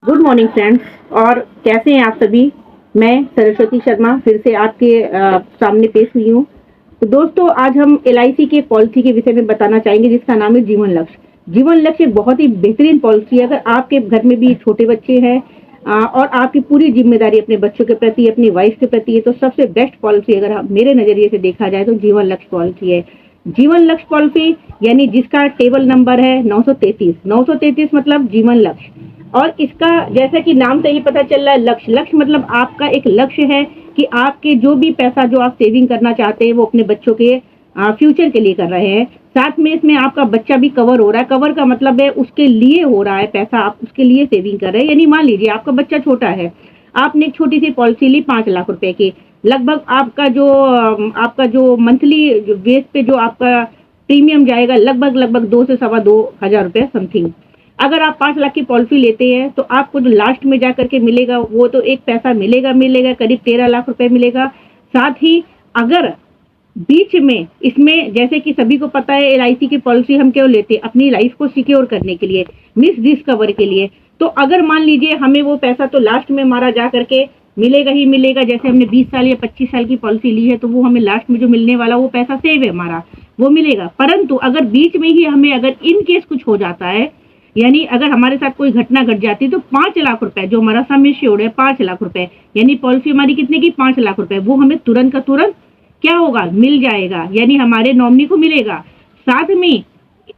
Good morning friends. और कैसे हैं आप सभी। मैं सरस्वती शर्मा फिर से आपके सामने पेश हुई हूँ। तो दोस्तों, आज हम एलआईसी के पॉलिसी के विषय में बताना चाहेंगे, जिसका नाम है जीवन लक्ष्य। जीवन लक्ष्य एक बहुत ही बेहतरीन पॉलिसी है। अगर आपके घर में भी छोटे बच्चे हैं और आपकी पूरी जिम्मेदारी अपने बच्चों के प्रति, अपनी वाइफ के प्रति है, तो सबसे बेस्ट पॉलिसी अगर मेरे नजरिए से देखा जाए तो जीवन लक्ष्य पॉलिसी है। जीवन लक्ष्य पॉलिसी यानी जिसका टेबल नंबर है 933। 933 मतलब जीवन लक्ष्य। और इसका जैसा कि नाम से ही पता चल रहा है, लक्ष्य। लक्ष्य मतलब आपका एक लक्ष्य है कि आपके जो भी पैसा जो आप सेविंग करना चाहते हैं वो अपने बच्चों के फ्यूचर के लिए कर रहे हैं। साथ में इसमें आपका बच्चा भी कवर हो रहा है। कवर का मतलब है उसके लिए हो रहा है, पैसा आप उसके लिए सेविंग कर रहे हैं। यानी मान लीजिए आपका बच्चा छोटा है, आपने एक छोटी सी पॉलिसी ली 5 लाख रुपए की। लगभग आपका जो मंथली बेस पे जो आपका प्रीमियम जाएगा, लगभग लगभग 2 से 2.25 हजार रुपए समथिंग। अगर आप 5 लाख की पॉलिसी लेते हैं तो आपको जो लास्ट में जा करके मिलेगा वो तो एक पैसा मिलेगा करीब 13 लाख रुपए मिलेगा। साथ ही अगर बीच में इसमें, जैसे कि सभी को पता है, एलआईसी की पॉलिसी हम क्यों लेते हैं? अपनी लाइफ को सिक्योर करने के लिए, मिस डिस्कवर के लिए। तो अगर मान लीजिए हमें वो पैसा तो लास्ट में हमारा जा करके मिलेगा ही मिलेगा। जैसे हमने 20 साल या 25 साल की पॉलिसी ली है तो वो हमें लास्ट में जो मिलने वाला वो पैसा सेव है हमारा, वो मिलेगा। परंतु अगर बीच में ही हमें अगर इन केस कुछ हो जाता है, यानी अगर हमारे साथ कोई घटना घट जाती है, तो 5 लाख रुपए जो हमारा सम एश्योर्ड है, 5 लाख रुपए, यानी पॉलिसी हमारी कितने की? 5 लाख रुपए, वो हमें तुरंत का तुरंत क्या होगा? मिल जाएगा, यानी हमारे नॉमिनी को मिलेगा। साथ में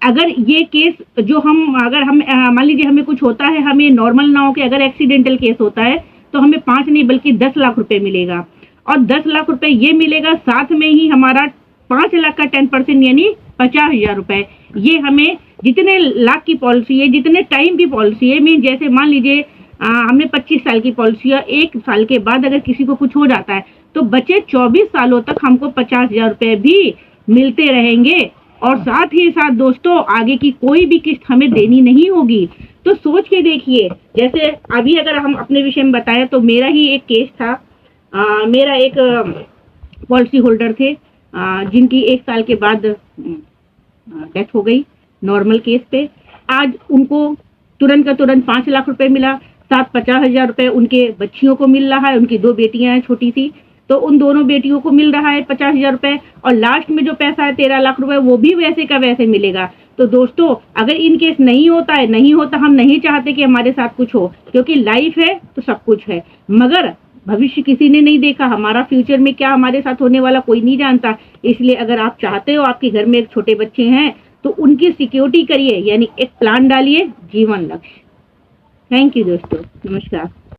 अगर ये केस जो अगर हम मान लीजिए हमें कुछ होता है, हमें नॉर्मल ना हो के अगर एक्सीडेंटल केस होता है, तो हमें 5 नहीं बल्कि 10 लाख रुपए मिलेगा। और 10 लाख रुपए ये मिलेगा, साथ में ही हमारा 5 लाख का 10% यानी 50 हजार रुपए, ये हमें जितने लाख की पॉलिसी है, जितने टाइम की पॉलिसी है, मीन जैसे मान लीजिए हमने 25 साल की पॉलिसी है, 1 साल के बाद अगर किसी को कुछ हो जाता है तो बचे 24 सालों तक हमको 50 हजार रुपए भी मिलते रहेंगे। और साथ ही साथ दोस्तों, आगे की कोई भी किस्त हमें देनी नहीं होगी। तो सोच के देखिए, जैसे अभी अगर हम अपने विषय में बताएं तो मेरा ही एक केस था। मेरा एक पॉलिसी होल्डर थे जिनकी 1 साल के बाद डेथ हो गई नॉर्मल केस पे। आज उनको तुरंत का तुरंत 5 लाख रुपए मिला, साथ 50 हजार रुपए उनके बच्चियों को मिल रहा है। उनकी 2 बेटियां हैं छोटी सी, तो उन दोनों बेटियों को मिल रहा है 50 हजार रुपए। और लास्ट में जो पैसा है 13 लाख रुपए, वो भी वैसे का वैसे मिलेगा। तो दोस्तों, अगर इन केस नहीं होता, हम नहीं चाहते कि हमारे साथ कुछ हो, क्योंकि लाइफ है तो सब कुछ है। मगर भविष्य किसी ने नहीं देखा, हमारा फ्यूचर में क्या हमारे साथ होने वाला कोई नहीं जानता। इसलिए अगर आप चाहते हो, आपके घर में एक छोटे बच्चे हैं, तो उनकी सिक्योरिटी करिए, यानी एक प्लान डालिए जीवन लक्ष्य। थैंक यू दोस्तों, नमस्कार।